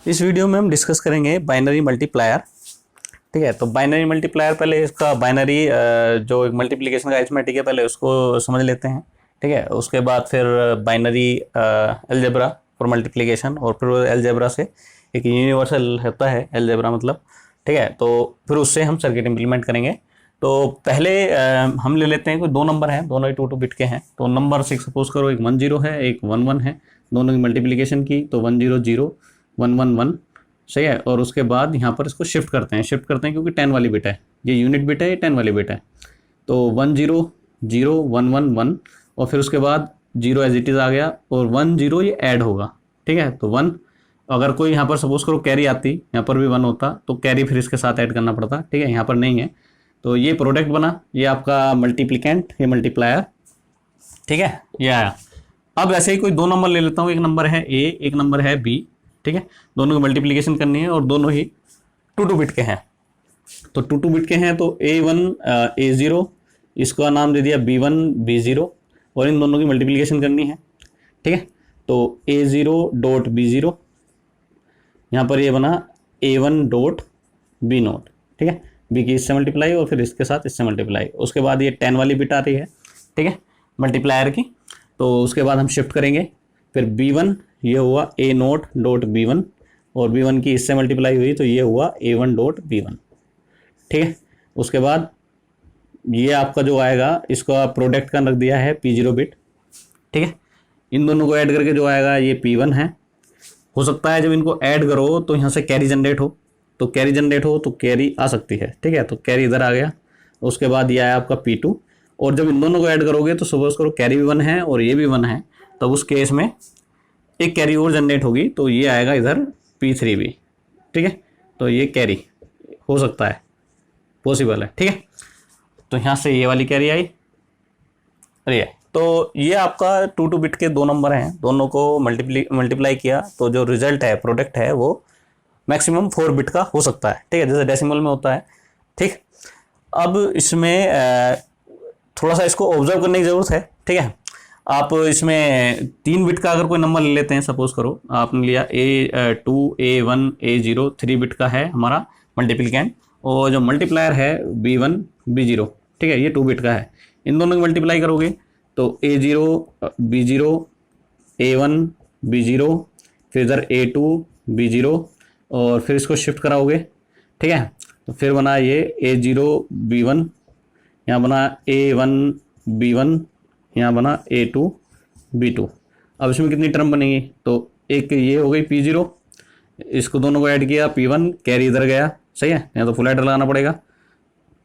इस वीडियो में हम डिस्कस करेंगे बाइनरी मल्टीप्लायर। ठीक है, तो बाइनरी मल्टीप्लायर पहले इसका बाइनरी जो एक मल्टीप्लिकेशन का अरिथमेटिक है पहले उसको समझ लेते हैं। ठीक है, उसके बाद फिर बाइनरी अलजेब्रा फॉर मल्टीप्लिकेशन, और फिर अलजेब्रा से एक यूनिवर्सल होता है अलजेब्रा मतलब। ठीक है, तो फिर उससे हम सर्किट इंप्लीमेंट करेंगे। तो पहले हम ले लेते हैं कोई दो नंबर हैं, दोनों ही 2 बिट के हैं। तो नंबर 6 सपोज करो, एक 10 है एक 11 है, दोनों की मल्टीप्लिकेशन की तो 100 111 सही है। और उसके बाद यहाँ पर इसको शिफ्ट करते हैं क्योंकि 10 वाली बिट है, ये यूनिट बिट है, ये 10 वाली बिट है। तो 100 111 और फिर उसके बाद 0 एज इट इज़ आ गया, और 10 ये ऐड होगा। ठीक है, तो 1 अगर कोई यहाँ पर सपोज करो कैरी आती, यहाँ पर भी 1 होता तो कैरी फिर इसके साथ ऐड करना पड़ता। ठीक है, यहाँ पर नहीं है तो ये प्रोडक्ट बना, ये आपका मल्टीप्लिकेंट, ये मल्टीप्लायर। ठीक है, ये आया। अब ऐसे ही कोई दो नंबर ले लेता हूँ, एक नंबर है ए, एक नंबर है बी। ठीक है, दोनों की मल्टीप्लिकेशन करनी है और दोनों ही 2 बिट के हैं। तो 2 बिट के हैं तो A1 A0, इसका नाम दे दिया B1 B0, और इन दोनों की मल्टीप्लिकेशन करनी है। ठीक है, तो A0 डॉट B0, यहाँ पर ये बना A1 डॉट B नोट। ठीक है, बी की इससे मल्टीप्लाई और फिर इसके साथ इससे मल्टीप्लाई। उसके बाद ये 10 वाली बिट आ रही है, ठीक है, मल्टीप्लायर की। तो उसके बाद हम शिफ्ट करेंगे, फिर B1 ये हुआ A नोट डॉट B1, और B1 की इससे मल्टीप्लाई हुई तो ये हुआ A1 डॉट B1। ठीक है, उसके बाद ये आपका जो आएगा, इसका प्रोडक्ट का रख दिया है P0 बिट। ठीक है, इन दोनों को ऐड करके जो आएगा ये P1 है। हो सकता है जब इनको ऐड करो तो यहाँ से कैरी जनरेट हो, तो कैरी जनरेट हो तो कैरी आ सकती है। ठीक है, तो कैरी इधर आ गया। उसके बाद ये आया आपका P2, और जब इन दोनों को ऐड करोगे तो सपोज करो कैरी भी 1 है और ये भी 1 है, तब उस केस में एक कैरी और जनरेट होगी तो ये आएगा इधर P3 भी। ठीक है, तो ये कैरी हो सकता है, पॉसिबल है। ठीक है, तो यहाँ से ये वाली कैरी आई, अरे तो ये आपका 2 बिट के दो नंबर हैं, दोनों को मल्टीप्लाई किया तो जो रिजल्ट है, प्रोडक्ट है, वो मैक्सिमम 4 बिट का हो सकता है। ठीक है, जैसे डेसिमल में होता है। ठीक, अब इसमें थोड़ा सा इसको ऑब्जर्व करने की ज़रूरत है। ठीक है, आप इसमें 3 बिट का अगर कोई नंबर ले लेते हैं, सपोज करो आपने लिया A2 A1 A0, 3 बिट का है हमारा मल्टीप्लिकेंट, और जो मल्टीप्लायर है B1 B0। ठीक है, ये 2 बिट का है। इन दोनों की मल्टीप्लाई करोगे तो A0 B0 A1 B0, फिर इधर A2 B0, और फिर इसको शिफ्ट कराओगे। ठीक है, तो फिर बना ये A0 B1, यहाँ बना A1 B1, यहाँ बना A2 B2। अब इसमें कितनी टर्म बनेगी, तो एक ये हो गई P0, इसको दोनों को ऐड किया P1, कैरी इधर गया। सही है, यहाँ तो फुल एडर लगाना पड़ेगा।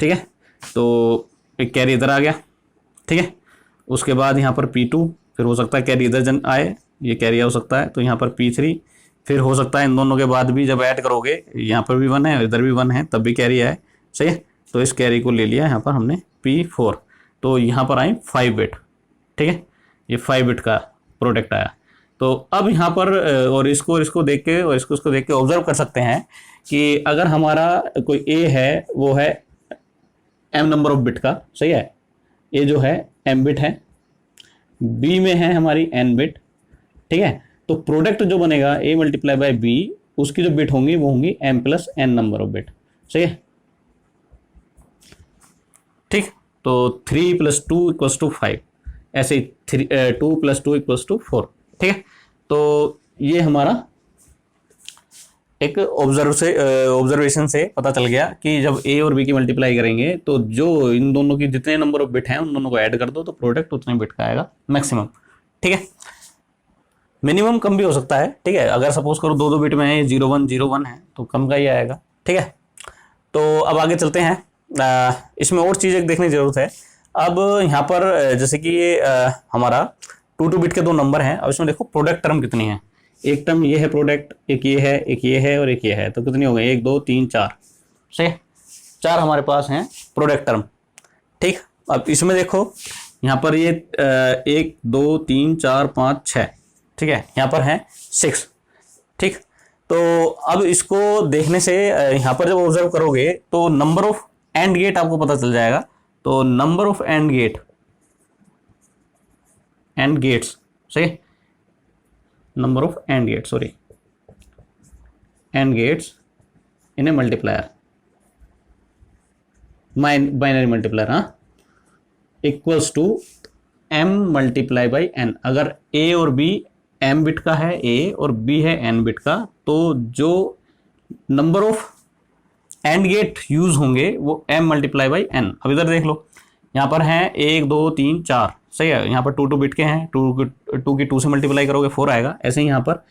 ठीक है, तो एक कैरी इधर आ गया। ठीक है, उसके बाद यहाँ पर P2, फिर हो सकता है कैरी इधर आए, ये कैरी हो सकता है, तो यहाँ पर P3, फिर हो सकता है इन दोनों के बाद भी जब ऐड करोगे यहाँ पर भी 1 है इधर भी 1 है तब भी कैरी आए। सही है, तो इस कैरी को ले लिया यहाँ पर हमने P4, तो यहाँ पर आई 5 बिट। ठीक है, ये 5 बिट का प्रोडक्ट आया। तो अब यहाँ पर और इसको देख के और इसको देख के ऑब्जर्व कर सकते हैं कि अगर हमारा कोई A है वो है M नंबर ऑफ बिट का। सही है, A जो है M बिट है, B में है हमारी N बिट। ठीक है, तो प्रोडक्ट जो बनेगा A मल्टीप्लाई बाई B, उसकी जो बिट होंगी वो होंगी M plus N number of bit. सही है, ठीक, तो 3 + 2 = 5, ऐसे ही 2 + 2 = 4। ठीक है, तो ये हमारा एक ऑब्जर्वेशन से पता चल गया कि जब A और B की मल्टीप्लाई करेंगे तो जो इन दोनों की जितने नंबर ऑफ बिट हैं उन दोनों को ऐड कर दो तो प्रोडक्ट उतने बिट का आएगा मैक्सिमम। ठीक है, मिनिमम कम भी हो सकता है। ठीक है, अगर सपोज करो 2 बिट में है 0101 है तो कम का ही आएगा। ठीक है, तो अब आगे चलते हैं। इसमें और चीज़ एक देखने की जरूरत है। अब यहाँ पर जैसे कि ये हमारा 2 बिट के दो नंबर हैं। अब इसमें देखो प्रोडक्ट टर्म कितनी है, एक टर्म ये है प्रोडक्ट, एक ये है, एक ये है और एक ये है, तो कितनी हो गई, 1 2 3 4। सही, 4 हमारे पास हैं प्रोडक्ट टर्म। ठीक, अब इसमें देखो यहाँ पर ये 1 2 3 4 5 6। ठीक है, यहाँ पर है 6। ठीक, तो अब इसको देखने से यहाँ पर जब ऑब्जर्व करोगे तो नंबर ऑफ एंड गेट आपको पता चल जाएगा। तो नंबर ऑफ एंड गेट्स, सही, number of and gate, sorry, and gates in a multiplier, binary multiplier, हाँ, equals to m multiply by n। अगर a और b m बिट का है a और b है n बिट का, तो जो number of and gate use होंगे वो m मल्टीप्लाई बाई n। अब इधर देख लो, यहाँ पर हैं 1 2 3 4, सही है, यहाँ पर 2 2 बिट के हैं, 2 की 2 से मल्टीप्लाई करोगे 4 आएगा। ऐसे ही यहाँ पर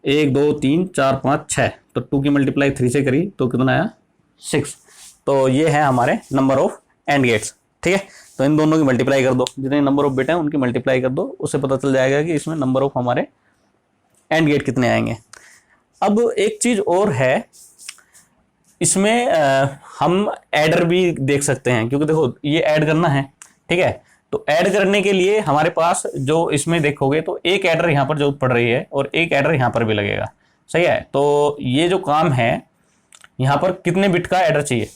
1 2 3 4 5 6, तो 2 की मल्टीप्लाई 3 से करी तो कितना आया 6। तो ये है हमारे नंबर ऑफ एंड गेट्स, ठीक है। तो इन दोनों की मल्टीप्लाई कर दो, जितने नंबर ऑफ बिट हैं उनकी मल्टीप्लाई कर दो, उससे पता चल जाएगा कि इसमें नंबर ऑफ हमारे एंड गेट कितने आएंगे। अब एक चीज और है, इसमें हम एडर भी देख सकते हैं, क्योंकि देखो ये ऐड करना है, ठीक है। तो ऐड करने के लिए हमारे पास जो इसमें देखोगे तो एक एडर यहाँ पर जरूरत पड़ रही है और एक एडर यहाँ पर भी लगेगा, सही है। तो ये जो काम है, यहाँ पर कितने बिट का एडर चाहिए,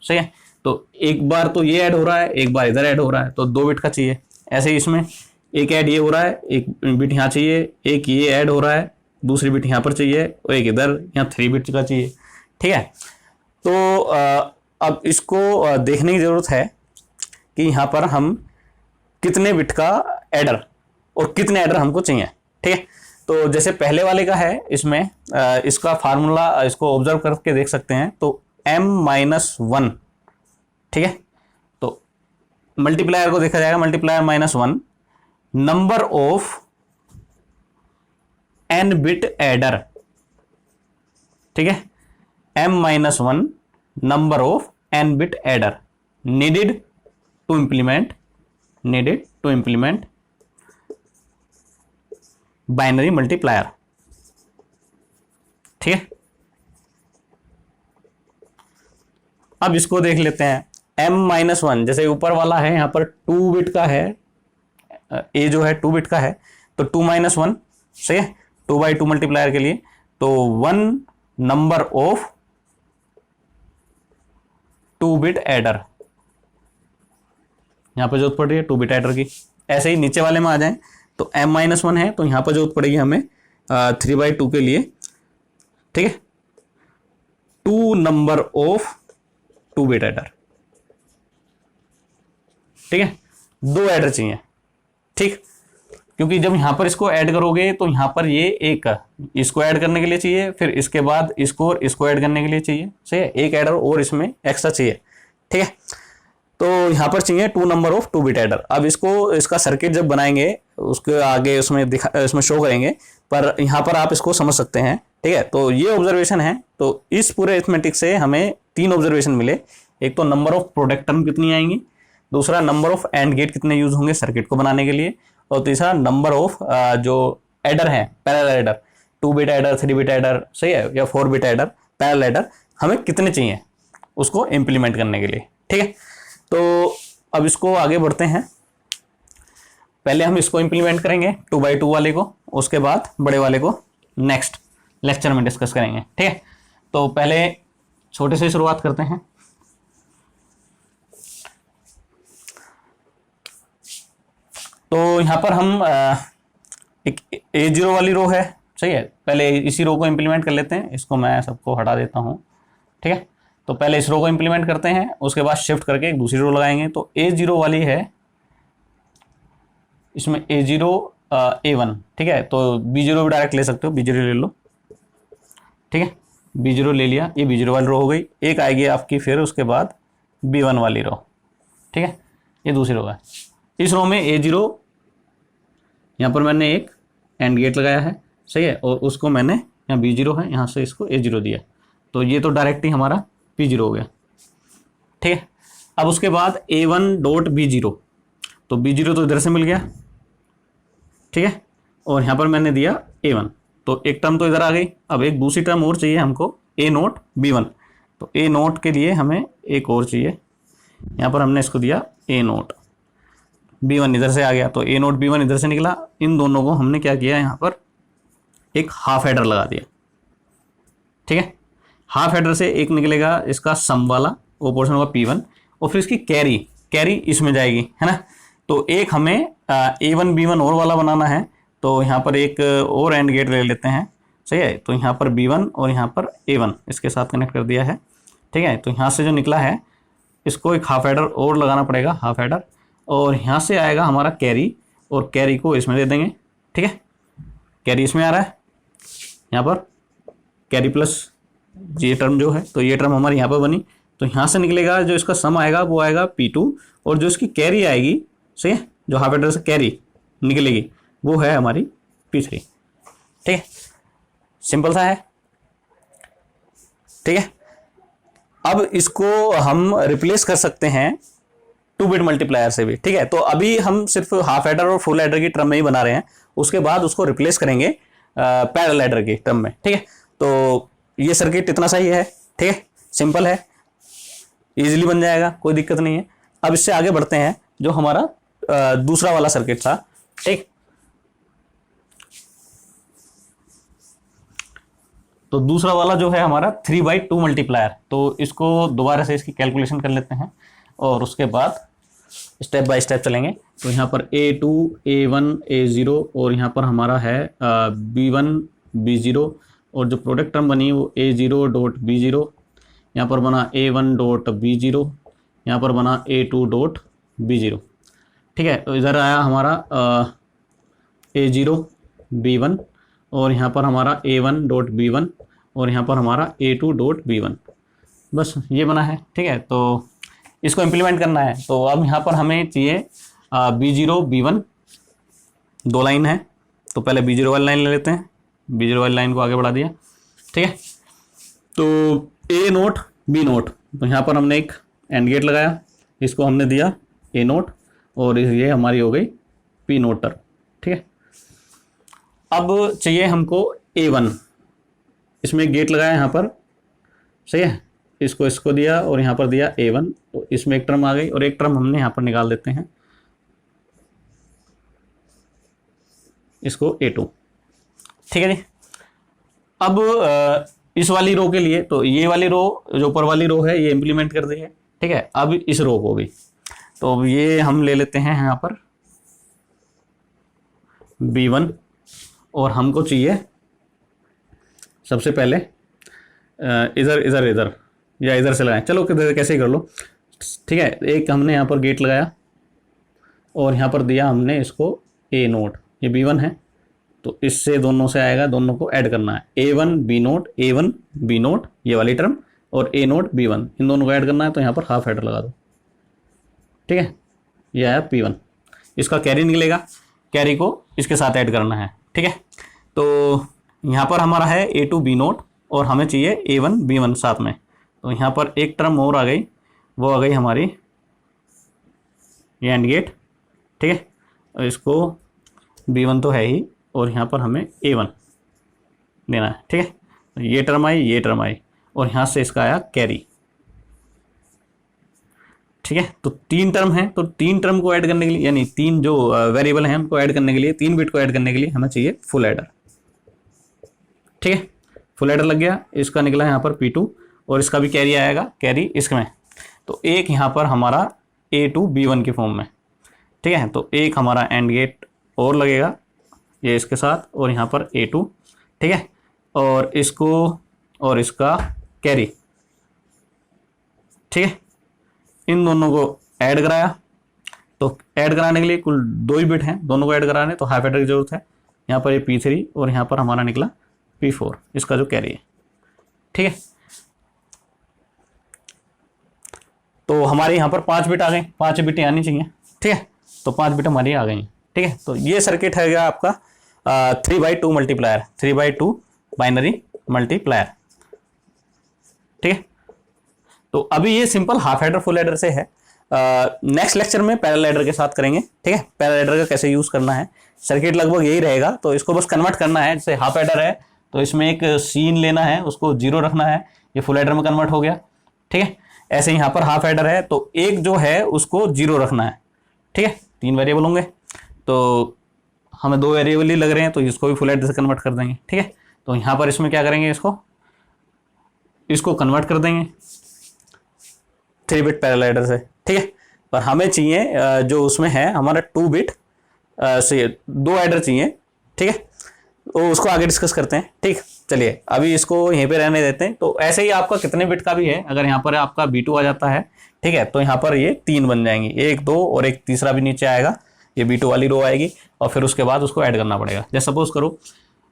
सही है। तो एक बार तो ये ऐड हो रहा है, एक बार इधर ऐड हो रहा है, तो 2 बिट का चाहिए। ऐसे ही इसमें एक ऐड ये हो रहा है, एक बिट यहाँ चाहिए, एक ये ऐड हो रहा है, दूसरी बिट यहाँ पर चाहिए और एक इधर यहाँ 3 बिट का चाहिए, ठीक है। तो अब इसको देखने की ज़रूरत है कि यहाँ पर हम कितने बिट का एडर और कितने एडर हमको चाहिए, ठीक है। तो जैसे पहले वाले का है, इसमें इसका फार्मूला इसको ऑब्जर्व करके देख सकते हैं। तो m-1, ठीक है। तो मल्टीप्लायर को देखा जाएगा, multiplier -1 number of n bit adder, ठीक है। m-1 number of n bit adder needed to implement binary multiplier, ठीक है। अब इसको देख लेते हैं। m-1 जैसे ऊपर वाला है, यहाँ पर 2 बिट का है, a जो है 2 बिट का है, तो 2-1, सही है, 2/2 मल्टीप्लायर के लिए। तो 1 नंबर ऑफ 2 बिट एडर, यहाँ पर जरूरत पड़ रही है 2 बिट एडर की। ऐसे ही नीचे वाले में आ जाएं तो m-1 है, तो यहाँ पर जरूरत पड़ेगी हमें 3/2 के लिए, ठीक है, 2 नंबर ऑफ 2 बिट एडर, ठीक है। 2 एडर चाहिए, ठीक, क्योंकि जब यहां पर इसको ऐड करोगे तो यहां पर ये एक इसको ऐड करने के लिए चाहिए, फिर इसके बाद इसको ऐड करने के लिए चाहिए, सही है, एक एडर और इसमें एक्स्ट्रा चाहिए, ठीक है। तो यहां पर चाहिए 2 नंबर ऑफ 2 बिट एडर। अब इसका सर्किट जब बनाएंगे उसके आगे इसमें शो करेंगे, पर यहां पर आप इसको समझ सकते हैं, ठीक है। तो ये ऑब्जर्वेशन है। तो इस पूरे अरिथमेटिक से हमें 3 ऑब्जर्वेशन मिले। एक तो नंबर ऑफ प्रोडक्ट टर्म कितनी आएंगी, दूसरा नंबर ऑफ एंड गेट कितने यूज होंगे सर्किट को बनाने के लिए, और तीसरा नंबर ऑफ जो एडर है parallel adder, 2 bit adder, 3 bit adder, सही है, या 4 बिट एडर, पैरेलल एडर हमें कितने चाहिए उसको इम्प्लीमेंट करने के लिए, ठीक है। तो अब इसको आगे बढ़ते हैं। पहले हम इसको इम्प्लीमेंट करेंगे 2/2 वाले को, उसके बाद बड़े वाले को नेक्स्ट लेक्चर में डिस्कस करेंगे, ठीक है। तो पहले छोटे से शुरुआत करते हैं। तो यहाँ पर हम एक A0 वाली रो है, सही है, पहले इसी रो को इम्प्लीमेंट कर लेते हैं। इसको मैं सबको हटा देता हूँ, ठीक है। तो पहले इस रो को इम्प्लीमेंट करते हैं, उसके बाद शिफ्ट करके एक दूसरी रो लगाएंगे। तो A0 वाली है, इसमें A0 A1, ठीक है। तो B0 भी डायरेक्ट ले सकते हो, B0 ले लो, ठीक है, B0 ले लिया, ये B0 वाली रो हो गई। एक आएगी आपकी फिर उसके बाद B1 वाली रो, ठीक है, ये दूसरी रो है। इस रो में A0, यहाँ पर मैंने एक एंड गेट लगाया है, सही है, और उसको मैंने यहाँ B0 है, यहाँ से इसको A0 दिया, तो ये तो डायरेक्ट ही हमारा P0 हो गया, ठीक है। अब उसके बाद A1.B0, तो B0 तो इधर से मिल गया, ठीक है, और यहाँ पर मैंने दिया A1, तो एक टर्म तो इधर आ गई। अब एक दूसरी टर्म और चाहिए हमको, A0B1, तो A0 के लिए हमें एक और चाहिए, यहाँ पर हमने इसको दिया A0, B1 इधर से आ गया, तो A0B1 इधर से निकला। इन दोनों को हमने क्या किया, यहाँ पर एक हाफ एडर लगा दिया, ठीक है। हाफ एडर से एक निकलेगा इसका सम वाला, वो पोर्शन होगा P1, और फिर इसकी कैरी इसमें जाएगी, है ना। तो एक हमें A1B1 और वाला बनाना है, तो यहाँ पर एक और एंड गेट ले लेते हैं। सही है। तो यहाँ पर B1 और यहाँ पर A1 इसके साथ कनेक्ट कर दिया है, ठीक है। तो यहाँ से जो निकला है इसको एक हाफ एडर और लगाना पड़ेगा, हाफ एडर, और यहाँ से आएगा हमारा कैरी, और कैरी को इसमें दे देंगे, ठीक है। कैरी इसमें आ रहा है, यहाँ पर कैरी प्लस ये टर्म जो है, तो ये टर्म हमारी यहाँ पर बनी। तो यहाँ से निकलेगा जो इसका सम आएगा वो आएगा P2, और जो इसकी कैरी आएगी, सही है, जो हाफ एडर से कैरी निकलेगी वो है हमारी P3, ठीक है। सिंपल सा है, ठीक है। अब इसको हम रिप्लेस कर सकते हैं 2 बिट मल्टीप्लायर से भी, ठीक है। तो अभी हम सिर्फ हाफ एडर और फुल एडर की टर्म में ही बना रहे हैं, उसके बाद उसको रिप्लेस करेंगे पैरेलल एडर की टर्म में, ठीक है। तो ये सर्किट इतना सही है, ठीक है, सिंपल है, इजीली बन जाएगा, कोई दिक्कत नहीं है। अब इससे आगे बढ़ते हैं, जो हमारा दूसरा वाला सर्किट था, ठीक। तो दूसरा वाला जो है हमारा 3/2 मल्टीप्लायर, तो इसको दोबारा से इसकी कैलकुलेशन कर लेते हैं और उसके बाद स्टेप बाय स्टेप चलेंगे। तो यहाँ पर A2, A1, A0 और यहाँ पर हमारा है B1, B0, और जो प्रोडक्ट टर्म बनी वो A0 डॉट B0, यहाँ पर बना A1 डॉट B0, यहाँ पर बना A2 डॉट B0, ठीक है। तो इधर आया हमारा A0 B1, और यहाँ पर हमारा A1 डॉट B1, और यहाँ पर हमारा A2 डॉट B1, बस ये बना है, ठीक है। तो इसको इम्प्लीमेंट करना है। तो अब यहाँ पर हमें चाहिए B0 B1, 2 लाइन है, तो पहले B0 वाली लाइन ले लेते हैं, B0 वाली लाइन को आगे बढ़ा दिया, ठीक है। तो A नोट B नोट, तो यहाँ पर हमने एक एंड गेट लगाया, इसको हमने दिया A नोट, और ये हमारी हो गई P नोट टर्म, ठीक है। अब चाहिए हमको A1, इसमें गेट लगाया यहाँ पर, सही है, इसको दिया और यहाँ पर दिया A1, तो इसमें एक टर्म आ गई, और एक टर्म हमने यहाँ पर निकाल देते हैं, इसको A2, ठीक है जी। अब इस वाली रो के लिए, तो ये वाली रो जो ऊपर वाली रो है ये इम्प्लीमेंट कर दी है, ठीक है। अब इस रो को भी, तो ये हम ले लेते हैं यहाँ पर B1, और हमको चाहिए सबसे पहले इधर या इधर से लगाएं, चलो कैसे ही कर लो, ठीक है। एक हमने यहाँ पर गेट लगाया और यहाँ पर दिया हमने इसको A नोट, ये B1 है, तो इससे दोनों से आएगा, दोनों को ऐड करना है, A1 B note, A1 B note ये वाली टर्म, और A नोट B1, इन दोनों को ऐड करना है। तो यहाँ पर हाफ एडर लगा दो, ठीक है, ये आया P1, इसका कैरी निकलेगा, कैरी को इसके साथ ऐड करना है, ठीक है। तो यहाँ पर हमारा है A2 B नोट, और हमें चाहिए A1 B1 साथ में, तो यहाँ पर एक टर्म और आ गई, वो आ गई हमारी ये एंड गेट, ठीक है। और इसको B1 तो है ही, और यहाँ पर हमें A1 देना है, ठीक है। तो ये टर्म आई, ये टर्म आई, और यहाँ से इसका आया कैरी, ठीक है। तो 3 टर्म है, तो 3 टर्म को ऐड करने के लिए, यानी 3 जो वेरिएबल हैं उनको ऐड करने के लिए, 3 बिट को ऐड करने के लिए हमें चाहिए फुल एडर, ठीक है। फुल एडर लग गया, इसका निकला यहाँ पर P2, और इसका भी कैरी आएगा, कैरी इसमें, तो एक यहाँ पर हमारा A2 B1 की फॉर्म में, ठीक है। तो एक हमारा एंड गेट और लगेगा ये इसके साथ, और यहाँ पर A2, ठीक है, और इसको और इसका कैरी, ठीक है। इन दोनों को ऐड कराया, तो ऐड कराने के लिए कुल 2 ही बिट हैं, दोनों को ऐड कराने, तो हाफ एडर की जरूरत है। यहाँ पर ये P3, और यहाँ पर हमारा निकला P4, इसका जो कैरी है, ठीक है। तो हमारे यहाँ पर 5 बिट आ गए, 5 बिटें आनी चाहिए, ठीक है। तो 5 बिट हमारी आ गई, ठीक है। तो ये सर्किट है आपका 3/2 मल्टीप्लायर, 3/2 बाइनरी मल्टीप्लायर, ठीक है। तो अभी ये simple half adder full adder से है। नेक्स्ट लेक्चर में पैरेलल एडर के साथ करेंगे, ठीक है। पैरेलल एडर का कैसे यूज करना है, सर्किट लगभग यही रहेगा, तो इसको बस कन्वर्ट करना है। जैसे हाफ एडर है तो इसमें एक सीन लेना है, उसको 0 रखना है, ये फुल एडर में कन्वर्ट हो गया, ठीक है। ऐसे यहाँ पर हाफ एडर है तो एक जो है उसको 0 रखना है, ठीक है। 3 वेरिएबल होंगे, तो हमें 2 वेरिएबल ही लग रहे हैं, तो इसको भी फुल एडर से कन्वर्ट कर देंगे, ठीक है। तो यहाँ पर इसमें क्या करेंगे, इसको कन्वर्ट कर देंगे 3 बिट पैरेलल एडर से, ठीक है। पर हमें चाहिए जो उसमें है हमारा 2 बिट से 2 एडर चाहिए, ठीक है। तो उसको आगे डिस्कस करते हैं, ठीक। चलिए अभी इसको यहीं पे रहने देते हैं। तो ऐसे ही आपका कितने बिट का भी है, अगर यहाँ पर आपका B2 आ जाता है, ठीक है, तो यहाँ पर ये 3 बन जाएंगे, 1 2 और एक तीसरा भी नीचे आएगा, ये B2 वाली रो आएगी और फिर उसके बाद उसको ऐड करना पड़ेगा। जैसे सपोज करो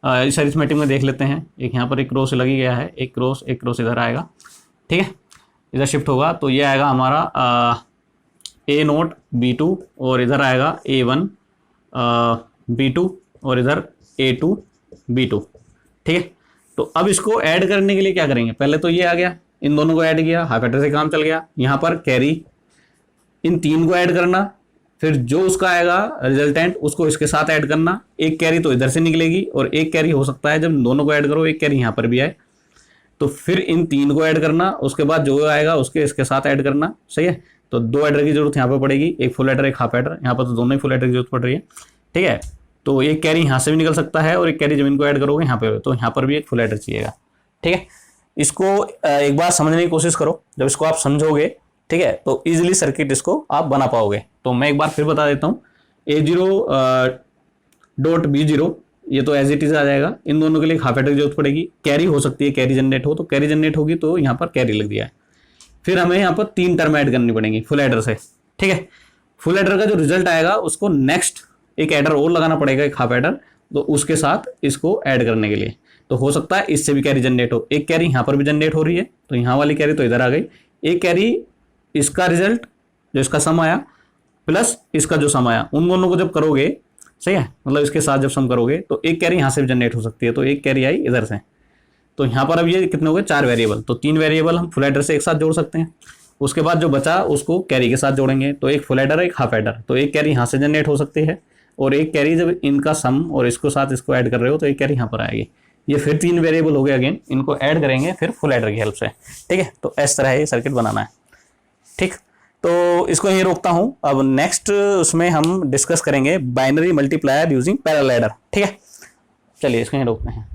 इस अरिथमेटिक में देख लेते हैं, एक यहाँ पर एक रो से लगी गया है, एक रो से इधर आएगा, ठीक है, इधर शिफ्ट होगा तो ये आएगा हमारा A0 B2 और इधर आएगा A1 B2 और इधर A2 B2, ठीक है। तो अब इसको ऐड करने के लिए क्या करेंगे, पहले तो ये आ गया, इन दोनों को ऐड किया, हाफ एडर से काम चल गया। यहाँ पर कैरी इन 3 को ऐड करना, फिर जो उसका आएगा रिजल्टेंट उसको इसके साथ ऐड करना, एक कैरी तो इधर से निकलेगी और एक कैरी हो सकता है जब दोनों को ऐड करो एक कैरी यहाँ पर भी आए, तो फिर इन 3 को ऐड करना, उसके बाद जो आएगा उसके इसके साथ ऐड करना, सही है। तो 2 एडर की जरूरत यहाँ पर पड़ेगी, एक फुल एडर एक हाफ एडर, यहाँ पर तो दोनों ही फुल एडर की जरूरत पड़ रही है, ठीक है। तो एक कैरी यहाँ से भी निकल सकता है और एक कैरी जब इनको ऐड करोगे यहाँ पे, तो यहाँ पर भी एक फुल एडर चाहिएगा, ठीक है। इसको एक बार समझने की कोशिश करो, जब इसको आप समझोगे, ठीक है, तो इजीली सर्किट इसको आप बना पाओगे। तो मैं एक बार फिर बता देता हूँ, A0.B0 ये तो एज इट इज आ जाएगा, इन दोनों के लिए हाफ एडर की जरूरत पड़ेगी, कैरी हो सकती है, कैरी जनरेट हो तो कैरी जनरेट होगी, तो यहाँ पर कैरी लग दिया है। फिर हमें यहाँ पर 3 टर्म ऐड करनी पड़ेंगी फुल एडर से, ठीक है। फुल एडर का जो रिजल्ट आएगा उसको नेक्स्ट एक एडर और लगाना पड़ेगा, एक हाफ एडर, तो उसके साथ इसको ऐड करने के लिए। तो हो सकता है इससे भी कैरी जनरेट हो, एक कैरी यहाँ पर भी जनरेट हो रही है, तो यहाँ वाली कैरी तो इधर आ गई, एक कैरी इसका रिजल्ट जो इसका सम आया प्लस इसका जो सम आया, उन दोनों को जब करोगे, सही है, मतलब इसके साथ जब सम करोगे तो एक कैरी यहाँ से भी जनरेट हो सकती है, तो एक कैरी आई इधर से। तो यहाँ पर अब ये कितने हो गए, 4 वेरिएबल, तो 3 वेरिएबल हम फुल एडर से एक साथ जोड़ सकते हैं। उसके बाद जो बचा उसको कैरी के साथ जोड़ेंगे, तो एक फुल एडर एक हाफ एडर, तो एक कैरी यहाँ से जनरेट हो सकती है और एक कैरी जब इनका सम और इसको साथ इसको ऐड कर रहे हो तो एक कैरी यहाँ पर आएगी। ये फिर 3 वेरिएबल हो गए, अगेन इनको ऐड करेंगे फिर फुल एडर की हेल्प से, ठीक है। तो इस तरह ये सर्किट बनाना है, ठीक। तो इसको यहीं रोकता हूँ, अब नेक्स्ट उसमें हम डिस्कस करेंगे binary multiplier using parallel adder, ठीक है। चलिए इसको यहीं रोकते हैं।